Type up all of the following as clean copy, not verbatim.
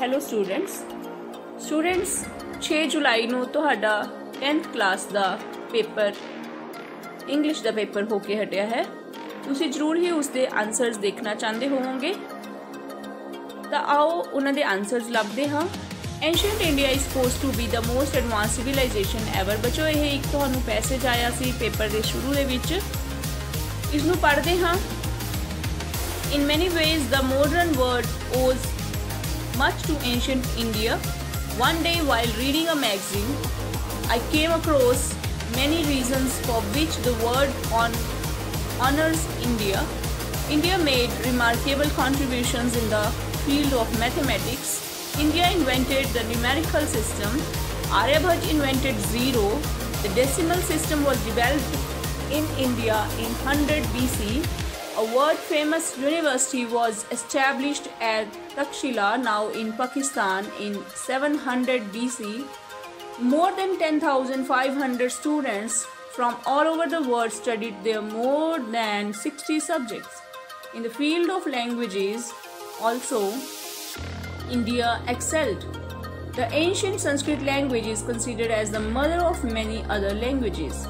Hello students 6 जुलाई ਨੂੰ ਤੁਹਾਡਾ 10th class ਦਾ paper English ਦਾ paper ਹੋ ਕੇ ਹਟਿਆ ਹੈ। ਤੁਸੀਂ ਜ਼ਰੂਰ ਹੀ ਉਸ ਦੇ ਆਨਸਰਸ ਦੇਖਣਾ ਚਾਹੁੰਦੇ ਹੋਵੋਗੇ, ਤਾਂ ਆਓ ਉਹਨਾਂ ਦੇ ਆਨਸਰਸ ਲੱਭਦੇ ਹਾਂ। Ancient India is supposed to be the most advanced civilization ever। ਬੱਚੋ ਇਹ ਇੱਕ ਤੁਹਾਨੂੰ ਪੈਸੇਜ ਆਇਆ ਸੀ ਪੇਪਰ ਦੇ ਸ਼ੁਰੂ ਦੇ ਵਿੱਚ, ਇਸ ਨੂੰ ਪੜ੍ਹਦੇ ਹਾਂ। In many ways the modern world owes much to ancient India. One day while reading a magazine, I came across many reasons for which the world honors India. India made remarkable contributions in the field of mathematics. India invented the numerical system. Aryabhatta invented zero. The decimal system was developed in India in 100 BC. A world-famous university was established at Takshila, now in Pakistan, in 700 BC. More than 10,500 students from all over the world studied there more than 60 subjects. In the field of languages, also, India excelled. The ancient Sanskrit language is considered as the mother of many other languages.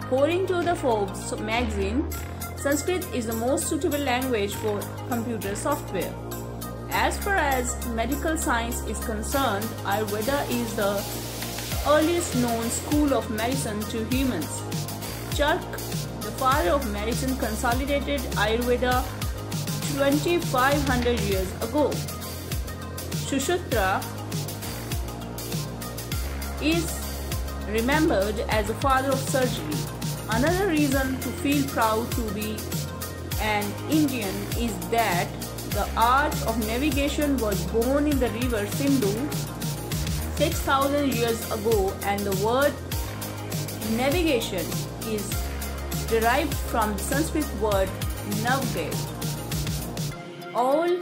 According to the Forbes magazine, Sanskrit is the most suitable language for computer software. As far as medical science is concerned, Ayurveda is the earliest known school of medicine to humans. Chark, the father of medicine, consolidated Ayurveda 2,500 years ago. Sushruta is remembered as the father of surgery. Another reason to feel proud to be an Indian is that the art of navigation was born in the river Sindhu 6,000 years ago, and the word navigation is derived from the Sanskrit word navgate. All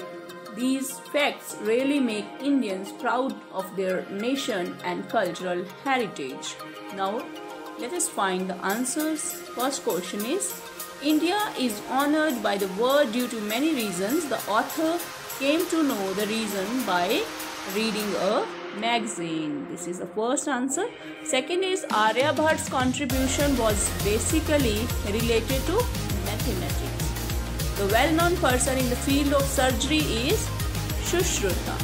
these facts really make Indians proud of their nation and cultural heritage. Now, let us find the answers. First question is, India is honored by the world due to many reasons. The author came to know the reason by reading a magazine. This is the first answer. Second is, Aryabhatta's contribution was basically related to mathematics. The well-known person in the field of surgery is Sushruta.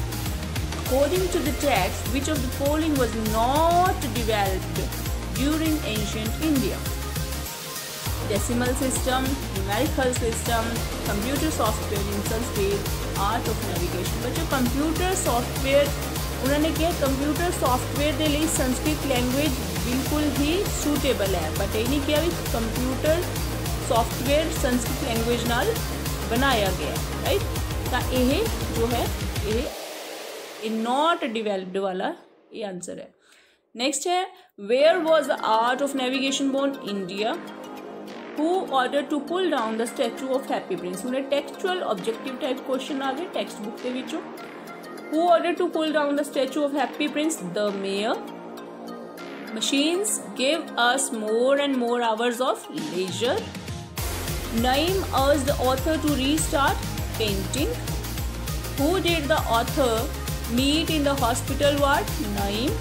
According to the text, which of the following was not developed during ancient India? Decimal system, numerical system, computer software in Sanskrit, art of navigation। बच्चों computer software उन्होंने किया, computer software के लिए Sanskrit language बिल्कुल ही suitable है, but ये नहीं किया भी कंप्यूटर सॉफ्टवेयर संस्कृत लैंग्वेज नाल बनाया गया, राइट। तो ये जो है ये नॉट डिवेलप्ड वाला ये आंसर है। नेक्स्ट है, where was the art of navigation born? India. Who ordered to pull down the statue of Happy Prince? उन्हें टेक्सचुअल ऑब्जेक्टिव टाइप क्वेश्चन आ गए टेक्स्ट बुक के विचों। Who ordered to pull down the statue of Happy Prince? The mayor. Machines give us more and more hours of leisure. Naeem urged the author to restart painting. Who did the author meet in the hospital ward? Naeem.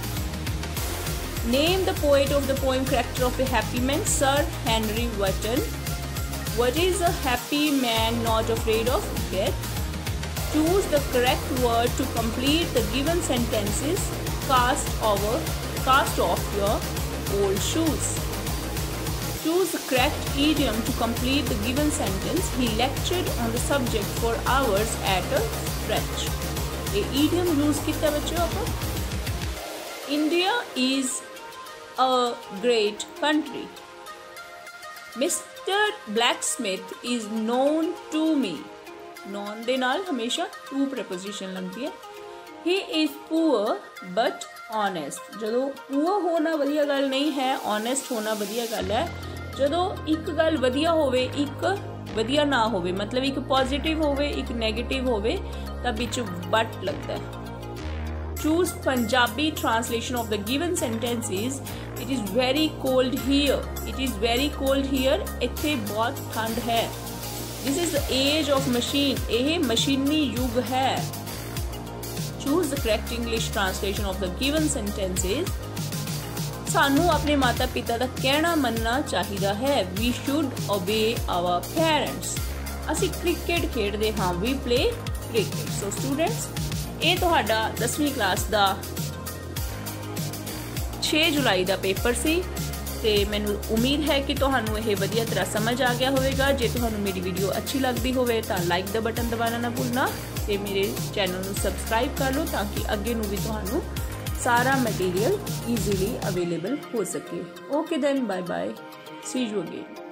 Name the poet of the poem Character of a Happy Man. Sir Henry Wotton. What is a happy man not afraid of death? Choose the correct word to complete the given sentences. Cast off your old shoes. Choose the correct idiom to complete the given sentence. He lectured on the subject for hours at a stretch. ये idiom use कितना बच्चों आप? India is a great country. Mr. Blacksmith is known to me. Known ਦੇ ਨਾਲ ਹਮੇਸ਼ਾ to preposition ਲੱਗਦੀ ਹੈ। He is poor but honest। ਜਦੋਂ poor ਹੋਣਾ ਵਧੀਆ ਗੱਲ ਨਹੀਂ ਹੈ, honest ਹੋਣਾ ਵਧੀਆ ਗੱਲ ਹੈ। ਜਦੋਂ ਇੱਕ ਗੱਲ ਵਧੀਆ ਹੋਵੇ, ਇੱਕ ਵਧੀਆ ਨਾ ਹੋਵੇ, ਮਤਲਬ ਇੱਕ ਪੋਜ਼ਿਟਿਵ ਹੋਵੇ, ਇੱਕ ਨੈਗੇਟਿਵ ਹੋਵੇ, ਤਾਂ ਵਿੱਚ but ਲੱਗਦਾ ਹੈ। Choose Punjabi translation of the given sentences. It is very cold here. It is very cold here. इत्थे बहुत ठंड है। This is the age of machine. यह मशीनी युग है। choose the correct English translation of the given sentences. ਸਾਨੂੰ ਆਪਣੇ ਮਾਤਾ ਪਿਤਾ ਦਾ ਕਹਿਣਾ ਮੰਨਣਾ ਚਾਹੀਦਾ ਹੈ। We should obey our parents. ਅਸੀਂ ਕ੍ਰਿਕਟ ਖੇਡਦੇ ਹਾਂ। We play cricket. So students, ਇਹ ਤੁਹਾਡਾ 10ਵੀਂ ਕਲਾਸ ਦਾ 6 ਜੁਲਾਈ ਦਾ ਪੇਪਰ ਸੀ ਤੇ ਮੈਨੂੰ ਉਮੀਦ ਹੈ ਕਿ ਤੁਹਾਨੂੰ ਇਹ ਵਧੀਆ ਤਰ੍ਹਾਂ ਸਮਝ ਆ ਗਿਆ ਹੋਵੇਗਾ। ਜੇ ਤੁਹਾਨੂੰ ਮੇਰੀ ਵੀਡੀਓ ਅੱਛੀ ਲੱਗਦੀ ਹੋਵੇ ਤਾਂ ਲਾਈਕ ਦਾ ਬਟਨ ਦਬਾਉਣਾ ਨਾ ਭੁੱਲਣਾ ਤੇ ਮੇਰੇ ਚੈਨਲ ਨੂੰ ਸਬਸਕ੍ਰਾਈਬ ਕਰ ਲਓ ਤਾਂ ਕਿ ਅੱਗੇ ਨੂੰ ਵੀ ਤੁਹਾਨੂੰ ਸਾਰਾ ਮਟੀਰੀਅਲ ਈਜ਼ੀਲੀ ਅਵੇਲੇਬਲ ਹੋ ਸਕੇ। Okay then, bye bye, see you again.